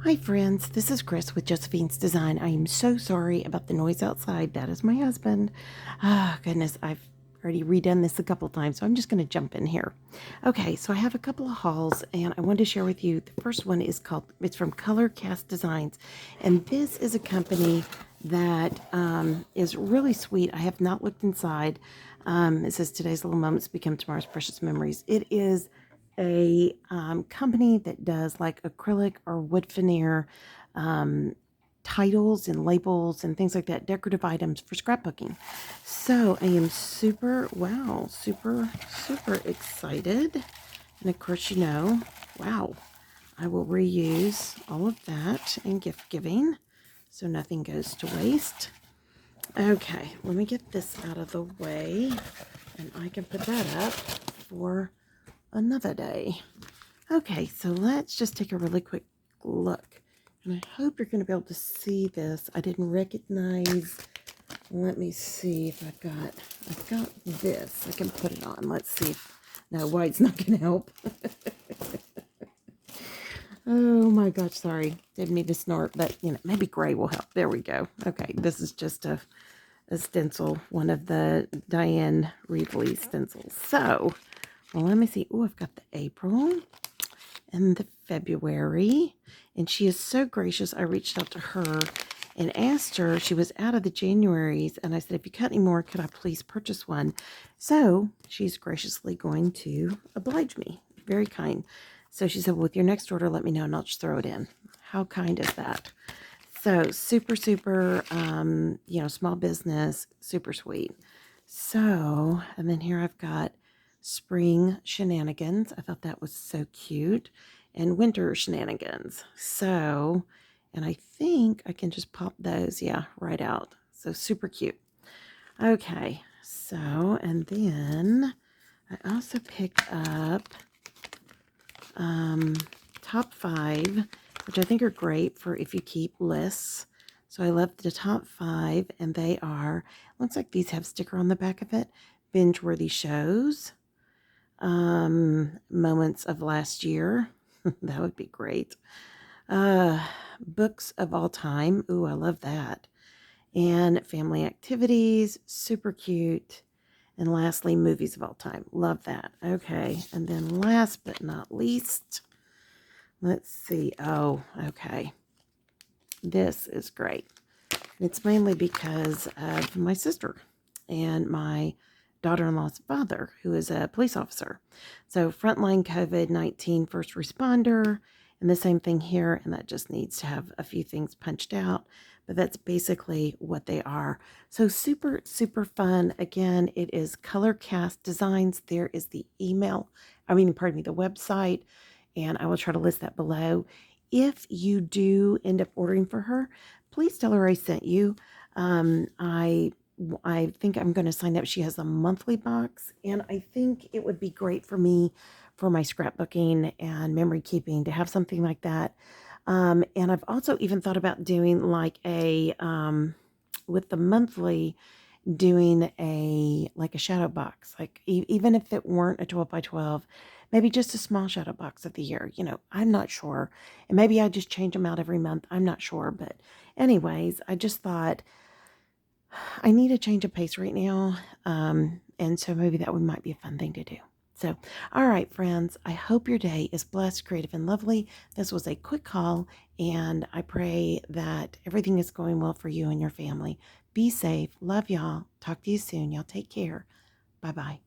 Hi friends, this is Chris with Josephine's Design. I am so sorry about the noise outside. That is my husband. Ah, goodness, I've already redone this a couple times, so I'm just going to jump in here. Okay, so I have a couple of hauls, and I wanted to share with you. The first one is it's from Color Cast Designs, and this is a company that is really sweet. I have not looked inside. It says today's little moments become tomorrow's precious memories. It is a company that does like acrylic or wood veneer titles and labels and things like that, decorative items for scrapbooking. So I am super excited. And of course, wow, I will reuse all of that in gift giving so nothing goes to waste. Okay, let me get this out of the way and I can put that up for another day. Okay, so let's just take a really quick look. And I hope you're going to be able to see this. I didn't recognize. Let me see if I've got this. I can put it on. Let's see if, no, white's not going to help. Oh my gosh, sorry. Didn't mean to snort, but maybe gray will help. There we go. Okay, this is just a stencil, one of the Diane Reevely stencils. So, well, let me see. Oh, I've got the April and the February, and she is so gracious. I reached out to her and asked her. She was out of the Januaries, and I said, if you cut any more, could I please purchase one? So she's graciously going to oblige me. Very kind. So she said, well, with your next order, let me know and I'll just throw it in. How kind is that? So super small business, super sweet. So, and then here I've got spring shenanigans. I thought that was so cute. And winter shenanigans. So, and I think I can just pop those, right out. So super cute. Okay, so, and then I also picked up top 5, which I think are great for if you keep lists. So I love the top 5, and they are, looks like these have sticker on the back of it, binge-worthy shows, moments of last year. That would be great. Books of all time. Ooh, I love that. And family activities. Super cute. And lastly, movies of all time. Love that. Okay. And then last but not least, let's see. Oh, okay. This is great. It's mainly because of my sister and my daughter-in-law's father, who is a police officer. So frontline COVID-19 first responder, and the same thing here, and that just needs to have a few things punched out, but that's basically what they are. So super fun. Again, it is Color Cast Designs. There is the the website, and I will try to list that below. If you do end up ordering for her, please tell her I sent you. I think I'm going to sign up. She has a monthly box, and I think it would be great for me for my scrapbooking and memory keeping to have something like that. And I've also even thought about doing like a with the monthly, doing a shadow box, like even if it weren't a 12 by 12, maybe just a small shadow box of the year. I'm not sure, and maybe I just change them out every month. I'm not sure, but anyways, I just thought I need a change of pace right now. And so maybe that might be a fun thing to do. So, all right, friends, I hope your day is blessed, creative, and lovely. This was a quick call, and I pray that everything is going well for you and your family. Be safe. Love y'all. Talk to you soon. Y'all take care. Bye-bye.